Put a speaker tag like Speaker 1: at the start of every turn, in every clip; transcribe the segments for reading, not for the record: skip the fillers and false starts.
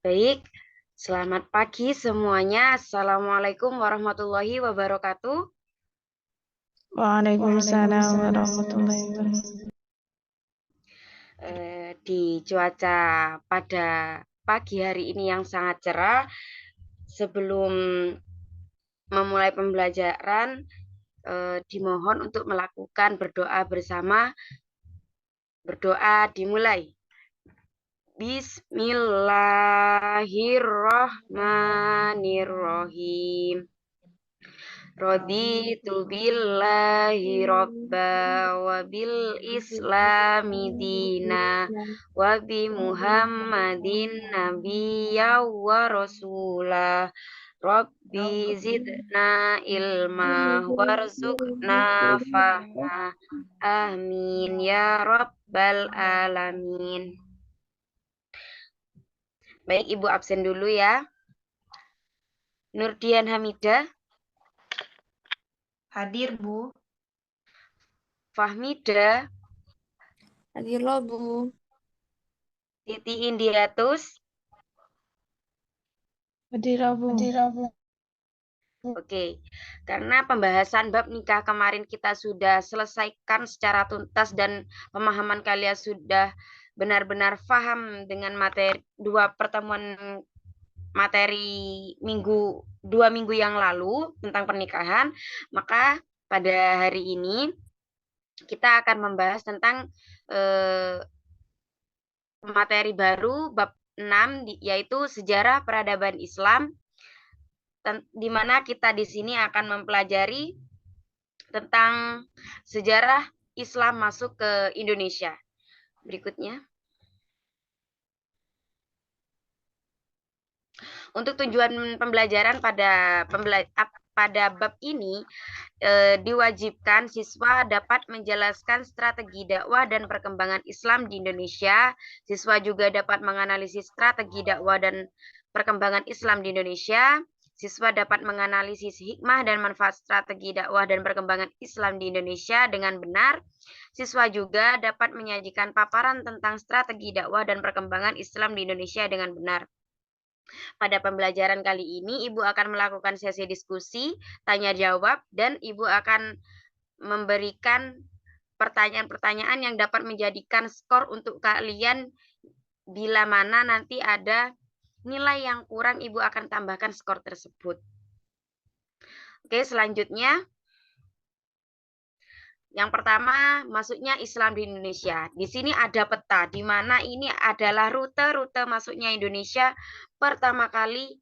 Speaker 1: Baik, selamat pagi semuanya. Assalamualaikum warahmatullahi wabarakatuh.
Speaker 2: Waalaikumsalam warahmatullahi wabarakatuh.
Speaker 1: Di cuaca pada pagi hari ini yang sangat cerah, sebelum memulai pembelajaran, dimohon untuk melakukan berdoa bersama. Berdoa dimulai. Bismillahirrahmanirrahim. Raditu billahi robba wa bil islami dina wa bi muhammadin nabiyya wa rasulah. Rabbi zidna ilma warzuqna fahma. Amin ya rabbal alamin. Baik, Ibu absen dulu ya. Nurdian Hamidah.
Speaker 3: Hadir, Bu.
Speaker 1: Fahmidah.
Speaker 4: Hadir loh, Bu.
Speaker 1: Titi Indiatus.
Speaker 2: Hadir, Bu.
Speaker 1: Oke, karena pembahasan bab nikah kemarin kita sudah selesaikan secara tuntas dan pemahaman kalian sudah benar-benar paham dengan materi dua pertemuan materi dua minggu yang lalu tentang pernikahan, maka pada hari ini kita akan membahas tentang materi baru bab 6 yaitu sejarah peradaban Islam, di mana kita di sini akan mempelajari tentang sejarah Islam masuk ke Indonesia. Berikutnya. Untuk tujuan pembelajaran pada bab ini, diwajibkan siswa dapat menjelaskan strategi dakwah dan perkembangan Islam di Indonesia. Siswa juga dapat menganalisis strategi dakwah dan perkembangan Islam di Indonesia. Siswa dapat menganalisis hikmah dan manfaat strategi dakwah dan perkembangan Islam di Indonesia dengan benar. Siswa juga dapat menyajikan paparan tentang strategi dakwah dan perkembangan Islam di Indonesia dengan benar. Pada pembelajaran kali ini, Ibu akan melakukan sesi diskusi, tanya jawab, dan Ibu akan memberikan pertanyaan-pertanyaan yang dapat menjadikan skor untuk kalian. Bila mana nanti ada nilai yang kurang, Ibu akan tambahkan skor tersebut. Oke, selanjutnya. Yang pertama, masuknya Islam di Indonesia. Di sini ada peta, di mana ini adalah rute-rute masuknya Indonesia. Pertama kali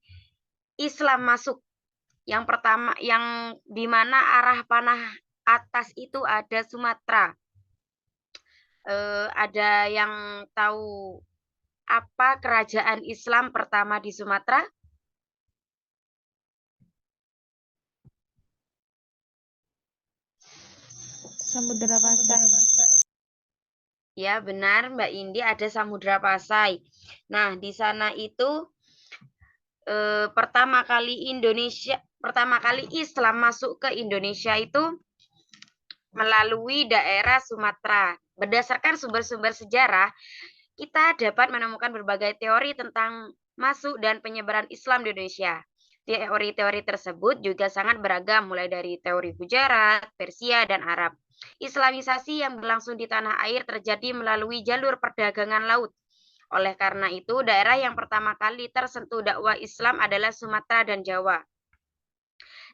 Speaker 1: Islam masuk. Yang pertama, yang di mana arah panah atas itu ada Sumatera. Ada yang tahu apa kerajaan Islam pertama di Sumatera?
Speaker 2: Samudra Pasai.
Speaker 1: Ya, benar Mbak Indi, ada Samudra Pasai. Nah, di sana itu pertama kali Islam masuk ke Indonesia itu melalui daerah Sumatera. Berdasarkan sumber-sumber sejarah, kita dapat menemukan berbagai teori tentang masuk dan penyebaran Islam di Indonesia. Teori-teori tersebut juga sangat beragam, mulai dari teori Gujarat, Persia, dan Arab. Islamisasi yang berlangsung di tanah air terjadi melalui jalur perdagangan laut. Oleh karena itu, daerah yang pertama kali tersentuh dakwah Islam adalah Sumatera dan Jawa.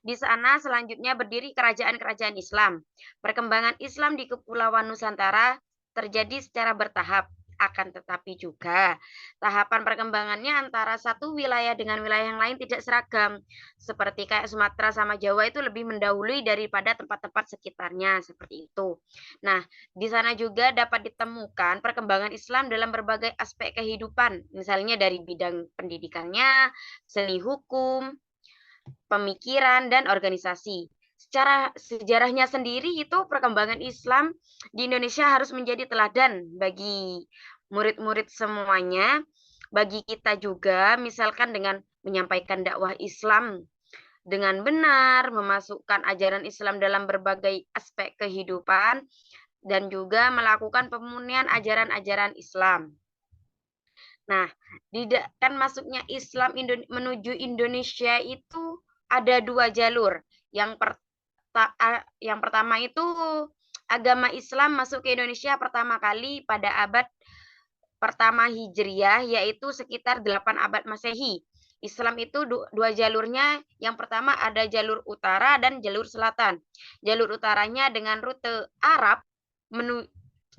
Speaker 1: Di sana selanjutnya berdiri kerajaan-kerajaan Islam. Perkembangan Islam di Kepulauan Nusantara terjadi secara bertahap. Akan tetapi juga tahapan perkembangannya antara satu wilayah dengan wilayah yang lain tidak seragam. Seperti kayak Sumatera sama Jawa itu lebih mendahului daripada tempat-tempat sekitarnya, seperti itu. Nah, di sana juga dapat ditemukan perkembangan Islam dalam berbagai aspek kehidupan, misalnya dari bidang pendidikannya, seni hukum, pemikiran, dan organisasi. Secara sejarahnya sendiri itu perkembangan Islam di Indonesia harus menjadi teladan bagi murid-murid semuanya, bagi kita juga, misalkan dengan menyampaikan dakwah Islam dengan benar, memasukkan ajaran Islam dalam berbagai aspek kehidupan, dan juga melakukan pemurnian ajaran-ajaran Islam. Nah, kan masuknya Islam menuju Indonesia itu ada 2 jalur. Yang pertama itu agama Islam masuk ke Indonesia pertama kali pada abad pertama Hijriah, yaitu sekitar 8 abad Masehi. Islam itu 2 jalurnya. Yang pertama ada jalur utara dan jalur selatan. Jalur utaranya dengan rute Arab menuju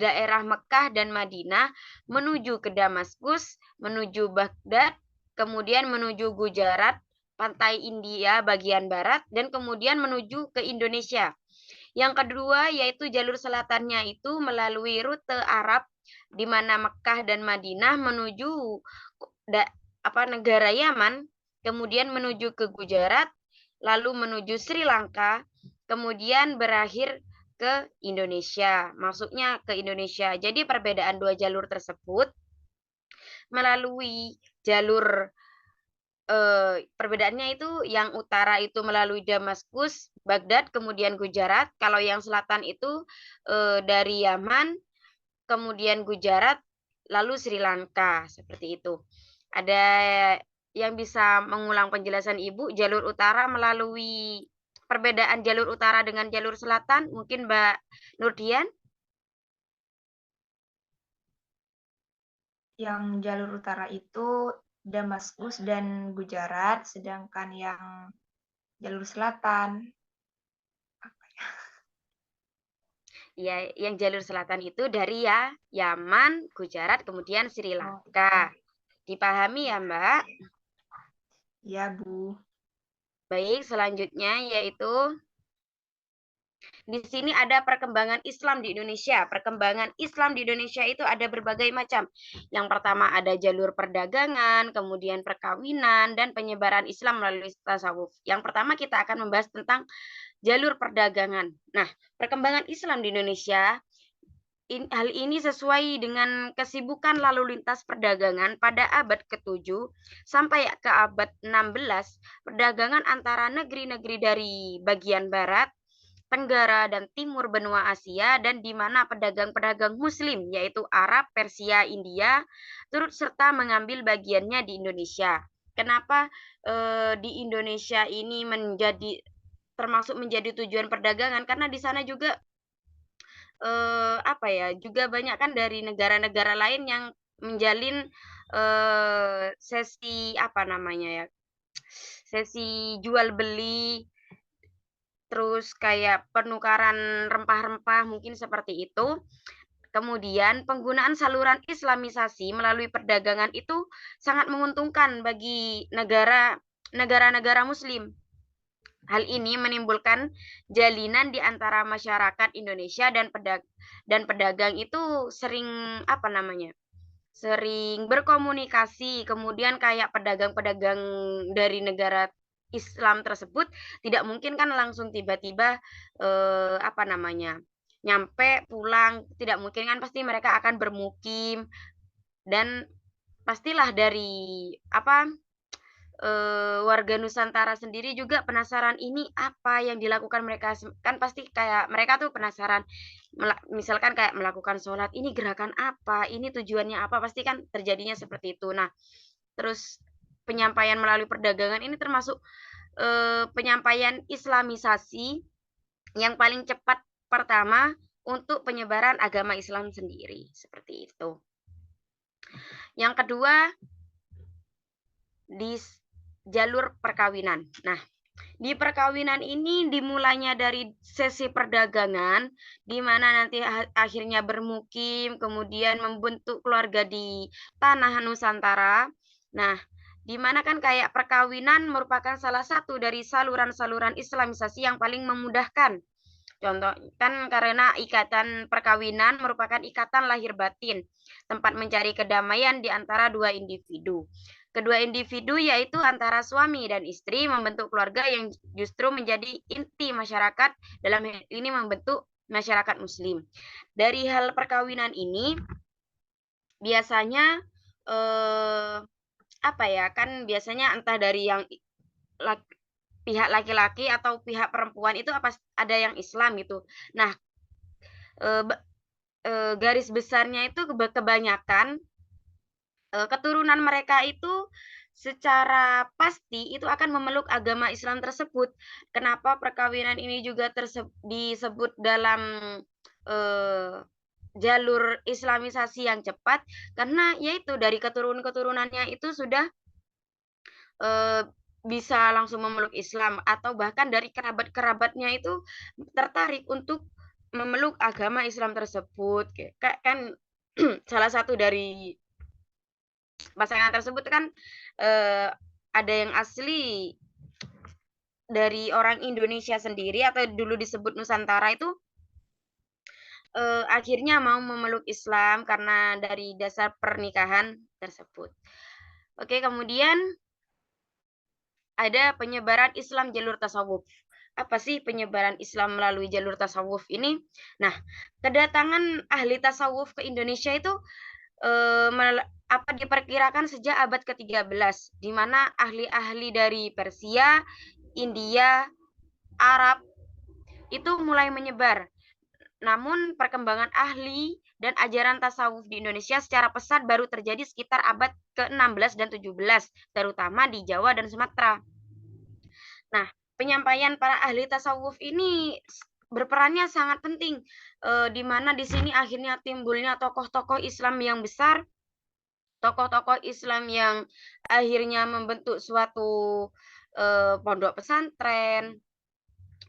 Speaker 1: daerah Mekah dan Madinah, menuju ke Damaskus, menuju Baghdad, kemudian menuju Gujarat, pantai India bagian barat, dan kemudian menuju ke Indonesia. Yang kedua yaitu jalur selatannya itu melalui rute Arab, di mana Mekah dan Madinah menuju negara Yaman, kemudian menuju ke Gujarat, lalu menuju Sri Lanka, kemudian berakhir ke Indonesia, masuknya ke Indonesia. Jadi perbedaan 2 jalur tersebut melalui jalur perbedaannya itu yang utara itu melalui Damaskus, Baghdad, kemudian Gujarat. Kalau yang selatan itu dari Yaman, kemudian Gujarat, lalu Sri Lanka, seperti itu. Ada yang bisa mengulang penjelasan Ibu, jalur utara melalui perbedaan jalur utara dengan jalur selatan, mungkin Mbak Nurdian?
Speaker 3: Yang jalur utara itu Damaskus dan Gujarat, sedangkan yang jalur selatan
Speaker 1: Ya, yang jalur selatan itu dari Yaman, Gujarat, kemudian Sri Lanka. Dipahami ya, Mbak?
Speaker 3: Ya, Bu.
Speaker 1: Baik, selanjutnya yaitu di sini ada perkembangan Islam di Indonesia. Perkembangan Islam di Indonesia itu ada berbagai macam. Yang pertama ada jalur perdagangan, kemudian perkawinan, dan penyebaran Islam melalui tasawuf. Yang pertama kita akan membahas tentang jalur perdagangan. Nah, perkembangan Islam di Indonesia, hal ini sesuai dengan kesibukan lalu lintas perdagangan pada abad ke-7 sampai ke abad 16, perdagangan antara negeri-negeri dari bagian barat, Tenggara, dan timur benua Asia, dan di mana pedagang-pedagang Muslim, yaitu Arab, Persia, India, turut serta mengambil bagiannya di Indonesia. Kenapa di Indonesia ini termasuk menjadi tujuan perdagangan? Karena di sana juga juga banyak kan dari negara-negara lain yang menjalin sesi sesi jual beli, terus kayak penukaran rempah-rempah, mungkin seperti itu. Kemudian penggunaan saluran Islamisasi melalui perdagangan itu sangat menguntungkan bagi negara-negara Muslim. Hal ini menimbulkan jalinan di antara masyarakat Indonesia dan pedagang itu sering sering berkomunikasi. Kemudian kayak pedagang-pedagang dari negara Islam tersebut tidak mungkin kan langsung tiba-tiba nyampe pulang, tidak mungkin kan, pasti mereka akan bermukim, dan pastilah dari warga Nusantara sendiri juga penasaran ini apa yang dilakukan mereka, kan pasti kayak mereka tuh penasaran, misalkan kayak melakukan sholat, ini gerakan apa, ini tujuannya apa, pasti kan terjadinya seperti itu. Nah, terus penyampaian melalui perdagangan ini termasuk penyampaian Islamisasi yang paling cepat pertama untuk penyebaran agama Islam sendiri, seperti itu. Yang kedua, di jalur perkawinan. Nah, di perkawinan ini dimulainya dari sesi perdagangan, di mana nanti akhirnya bermukim, kemudian membentuk keluarga di tanah Nusantara. Nah, di mana kan kayak perkawinan merupakan salah satu dari saluran-saluran Islamisasi yang paling memudahkan. Contoh kan karena ikatan perkawinan merupakan ikatan lahir batin, tempat mencari kedamaian di antara dua individu. Kedua individu yaitu antara suami dan istri membentuk keluarga yang justru menjadi inti masyarakat, dalam hal ini membentuk masyarakat Muslim. Dari hal perkawinan ini biasanya kan biasanya entah dari yang pihak laki-laki atau pihak perempuan itu ada yang Islam gitu. Nah, garis besarnya itu kebanyakan keturunan mereka itu secara pasti itu akan memeluk agama Islam tersebut. Kenapa perkawinan ini juga disebut dalam jalur Islamisasi yang cepat? Karena yaitu dari keturunannya itu sudah bisa langsung memeluk Islam, atau bahkan dari kerabat-kerabatnya itu tertarik untuk memeluk agama Islam tersebut. Kan salah satu dari pasangan tersebut kan ada yang asli dari orang Indonesia sendiri atau dulu disebut Nusantara itu akhirnya mau memeluk Islam karena dari dasar pernikahan tersebut. Oke, kemudian ada penyebaran Islam jalur tasawuf. Apa sih penyebaran Islam melalui jalur tasawuf ini? Nah, kedatangan ahli tasawuf ke Indonesia itu diperkirakan sejak abad ke-13, di mana ahli-ahli dari Persia, India, Arab itu mulai menyebar. Namun perkembangan ahli dan ajaran tasawuf di Indonesia secara pesat baru terjadi sekitar abad ke-16 dan 17, terutama di Jawa dan Sumatera. Nah, penyampaian para ahli tasawuf ini berperannya sangat penting, di mana di sini akhirnya timbulnya tokoh-tokoh Islam yang besar, tokoh-tokoh Islam yang akhirnya membentuk suatu pondok pesantren,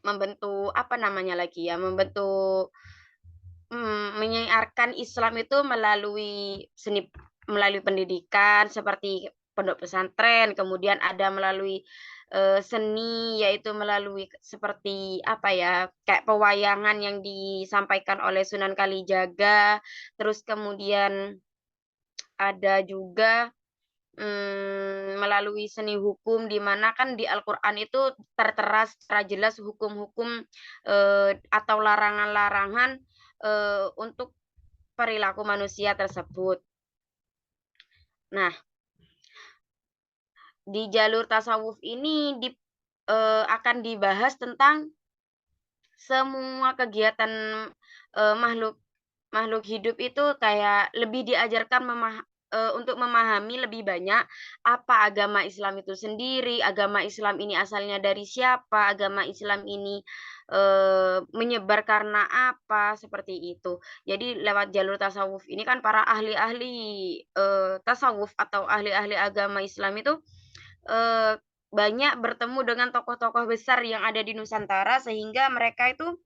Speaker 1: membentuk menyiarkan Islam itu melalui pendidikan seperti pondok pesantren, kemudian ada melalui seni, yaitu melalui seperti kayak pewayangan yang disampaikan oleh Sunan Kalijaga, terus kemudian ada juga melalui seni hukum, di mana kan di Al-Quran itu tertera secara jelas hukum-hukum atau larangan-larangan untuk perilaku manusia tersebut. Nah, di jalur tasawuf ini akan dibahas tentang semua kegiatan makhluk hidup itu kayak lebih diajarkan untuk memahami lebih banyak apa agama Islam itu sendiri, agama Islam ini asalnya dari siapa, agama Islam ini menyebar karena apa, seperti itu. Jadi lewat jalur tasawuf ini kan para ahli-ahli tasawuf atau ahli-ahli agama Islam itu banyak bertemu dengan tokoh-tokoh besar yang ada di Nusantara, sehingga mereka itu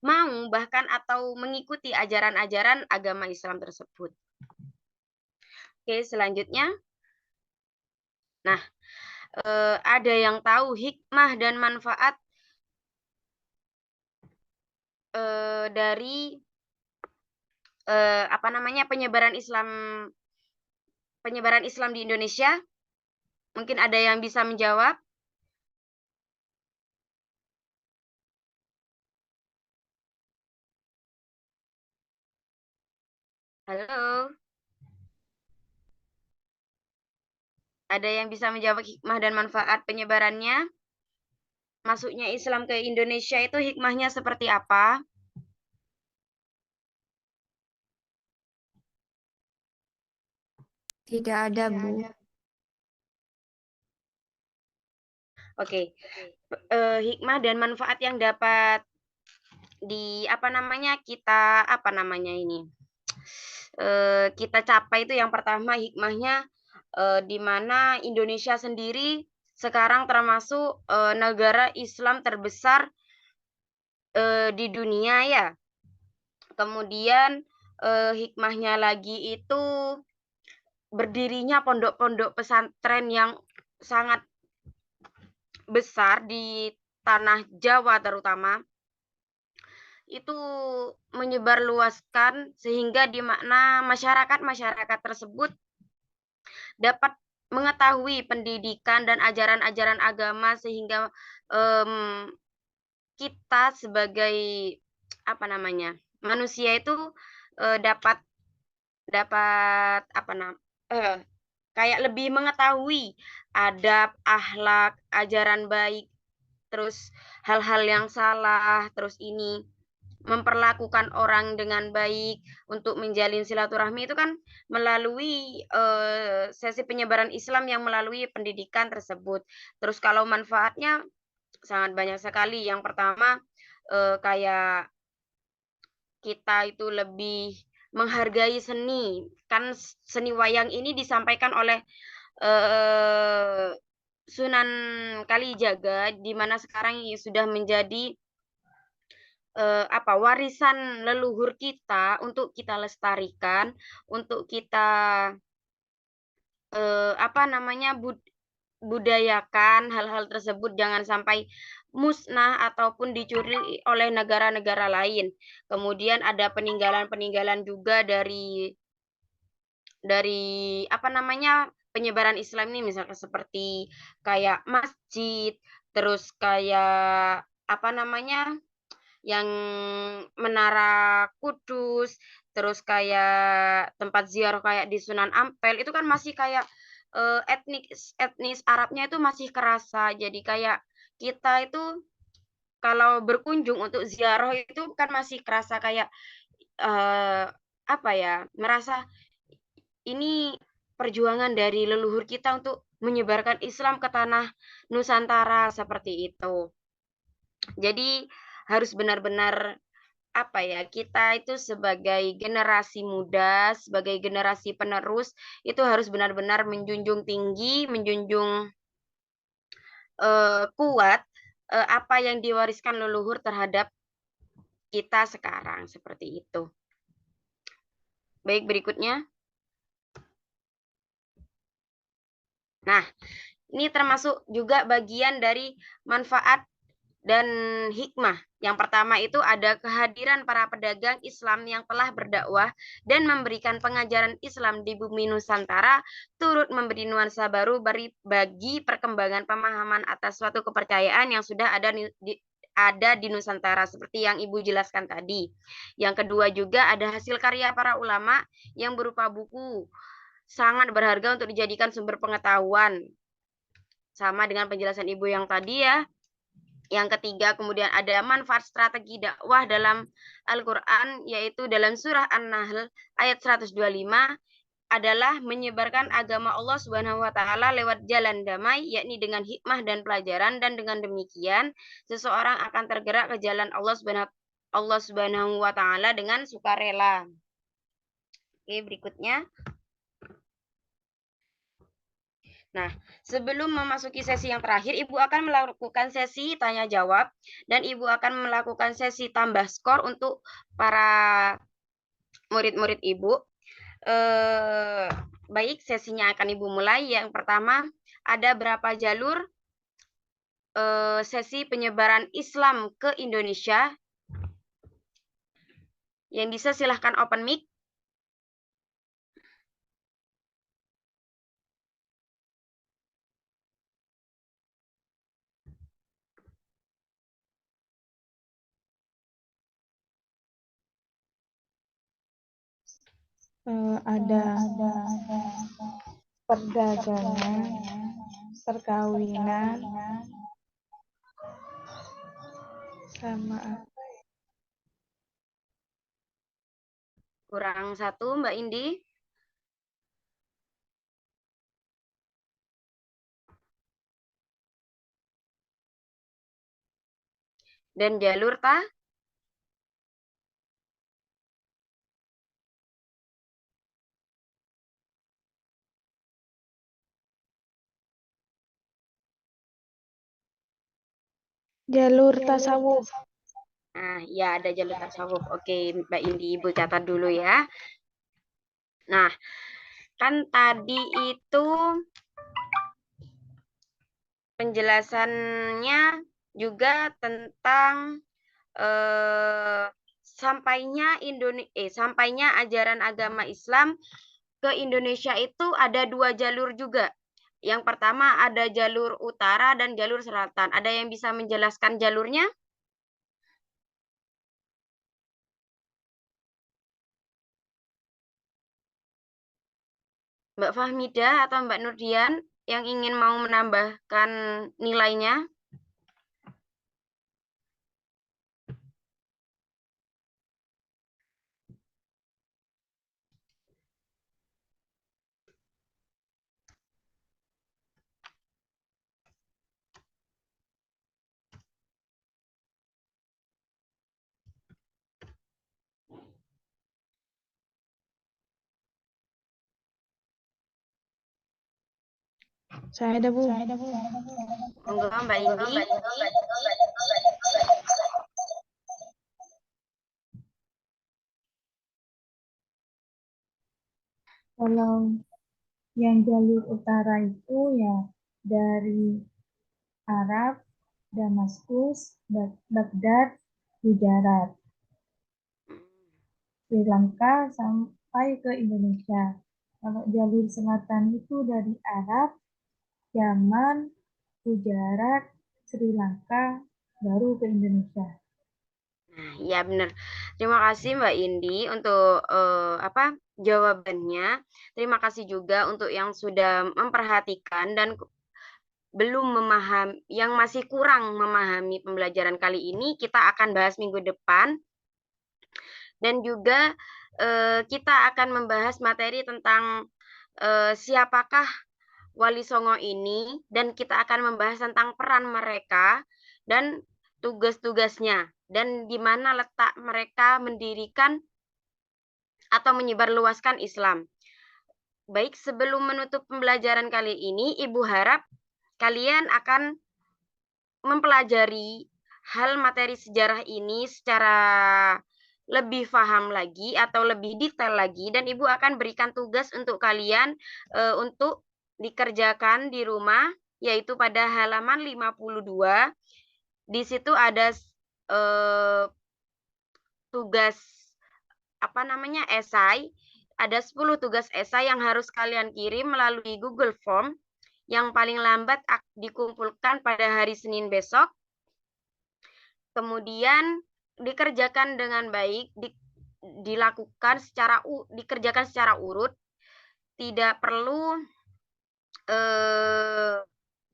Speaker 1: mau bahkan atau mengikuti ajaran-ajaran agama Islam tersebut. Oke, selanjutnya. Nah, ada yang tahu hikmah dan manfaat dari penyebaran Islam di Indonesia? Mungkin ada yang bisa menjawab? Halo? Ada yang bisa menjawab hikmah dan manfaat penyebarannya? Masuknya Islam ke Indonesia itu hikmahnya seperti apa?
Speaker 4: Tidak ada, Bu.
Speaker 1: Oke. Hikmah dan manfaat yang dapat kita capai itu, yang pertama hikmahnya di mana Indonesia sendiri sekarang termasuk negara Islam terbesar di dunia ya. Kemudian hikmahnya lagi itu berdirinya pondok-pondok pesantren yang sangat besar di tanah Jawa terutama, itu menyebarluaskan sehingga di mana masyarakat tersebut dapat mengetahui pendidikan dan ajaran-ajaran agama, sehingga kita sebagai manusia itu dapat kayak lebih mengetahui adab, akhlak, ajaran baik, terus hal-hal yang salah, terus ini memperlakukan orang dengan baik, untuk menjalin silaturahmi itu kan melalui sesi penyebaran Islam yang melalui pendidikan tersebut. Terus kalau manfaatnya sangat banyak sekali. Yang pertama, kayak kita itu lebih menghargai seni. Kan seni wayang ini disampaikan oleh Sunan Kalijaga, di mana sekarang sudah menjadi warisan leluhur kita untuk kita lestarikan, untuk kita budayakan hal-hal tersebut, jangan sampai musnah ataupun dicuri oleh negara-negara lain. Kemudian ada peninggalan-peninggalan juga dari penyebaran Islam ini, misalkan seperti kayak masjid, terus kayak yang Menara Kudus, terus kayak tempat ziarah kayak di Sunan Ampel, itu kan masih kayak etnis Arabnya itu masih kerasa. Jadi kayak kita itu kalau berkunjung untuk ziarah itu kan masih kerasa kayak merasa ini perjuangan dari leluhur kita untuk menyebarkan Islam ke tanah Nusantara, seperti itu. Jadi harus benar-benar kita itu sebagai generasi muda, sebagai generasi penerus, itu harus benar-benar menjunjung tinggi, menjunjung kuat apa yang diwariskan leluhur terhadap kita sekarang, seperti itu. Baik, berikutnya. Nah, ini termasuk juga bagian dari manfaat dan hikmah. Yang pertama itu ada kehadiran para pedagang Islam yang telah berdakwah dan memberikan pengajaran Islam di bumi Nusantara, turut memberi nuansa baru bagi perkembangan pemahaman atas suatu kepercayaan yang sudah ada di Nusantara, seperti yang Ibu jelaskan tadi. Yang kedua juga ada hasil karya para ulama yang berupa buku, sangat berharga untuk dijadikan sumber pengetahuan. Sama dengan penjelasan Ibu yang tadi ya. Yang ketiga, kemudian ada manfaat strategi dakwah dalam Al-Quran, yaitu dalam surah An-Nahl ayat 125 adalah menyebarkan agama Allah Subhanahu wa taala lewat jalan damai, yakni dengan hikmah dan pelajaran, dan dengan demikian seseorang akan tergerak ke jalan Allah Subhanahu wa taala dengan sukarela. Oke, berikutnya. Nah, sebelum memasuki sesi yang terakhir, Ibu akan melakukan sesi tanya jawab dan Ibu akan melakukan sesi tambah skor untuk para murid-murid Ibu. Baik, sesinya akan Ibu mulai. Yang pertama, ada berapa jalur sesi penyebaran Islam ke Indonesia? Yang bisa silahkan open mic.
Speaker 2: Ada perdagangan, perkawinan, sama
Speaker 1: Kurang satu, Mbak Indi. Dan jalur ta?
Speaker 2: jalur tasawuf.
Speaker 1: Nah, ya ada jalur tasawuf. Oke, Mbak Indi, Ibu catat dulu ya. Nah, kan tadi itu penjelasannya juga tentang sampainya ajaran agama Islam ke Indonesia itu ada 2 jalur juga. Yang pertama ada jalur utara dan jalur selatan. Ada yang bisa menjelaskan jalurnya? Mbak Fahmida atau Mbak Nurdian yang ingin mau menambahkan nilainya?
Speaker 2: Saya ada, Bu.
Speaker 1: Monggo Mbak Indi.
Speaker 5: Kalau yang jalur utara itu ya dari Arab, Damaskus, Baghdad, Gujarat, Sri Lanka sampai ke Indonesia. Kalau jalur selatan itu dari Arab, Yaman, Gujarat, Sri Lanka, baru ke Indonesia.
Speaker 1: Nah, ya benar. Terima kasih Mbak Indi untuk jawabannya. Terima kasih juga untuk yang sudah memperhatikan dan belum memahami, yang masih kurang memahami pembelajaran kali ini, kita akan bahas minggu depan. Dan juga kita akan membahas materi tentang siapakah Wali Songo ini, dan kita akan membahas tentang peran mereka dan tugas-tugasnya, dan di mana letak mereka mendirikan atau menyebarluaskan Islam. Baik, sebelum menutup pembelajaran kali ini, Ibu harap kalian akan mempelajari hal materi sejarah ini secara lebih paham lagi atau lebih detail lagi, dan Ibu akan berikan tugas untuk kalian untuk dikerjakan di rumah, yaitu pada halaman 52. Di situ ada tugas esai. Ada 10 tugas esai yang harus kalian kirim melalui Google Form, yang paling lambat dikumpulkan pada hari Senin besok. Kemudian dikerjakan dengan baik, dikerjakan secara urut, tidak perlu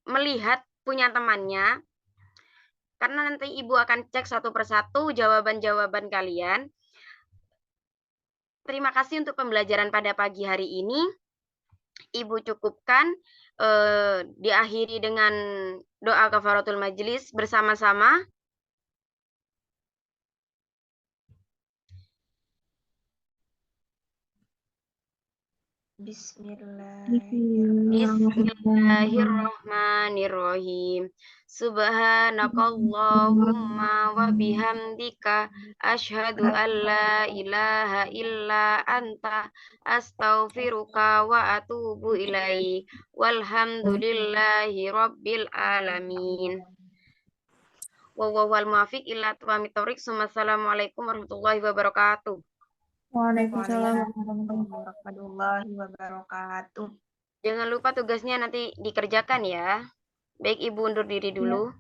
Speaker 1: melihat punya temannya, karena nanti Ibu akan cek satu persatu jawaban-jawaban kalian. Terima kasih untuk pembelajaran pada pagi hari ini. Ibu cukupkan, diakhiri dengan doa kafaratul majelis bersama-sama. Bismillahirrahmanirrahim. Subhanakallahumma wa bihamdika asyhadu an la ilaha illa anta astaghfiruka wa atubu ilaik. Walhamdulillahi rabbil alamin. Wal muwafiq ila aqwamit thoriq. Assalamualaikum warahmatullahi wabarakatuh.
Speaker 4: Waalaikumsalam.
Speaker 3: Warahmatullahi wabarakatuh.
Speaker 1: Jangan lupa tugasnya nanti dikerjakan ya. Baik, Ibu undur diri dulu.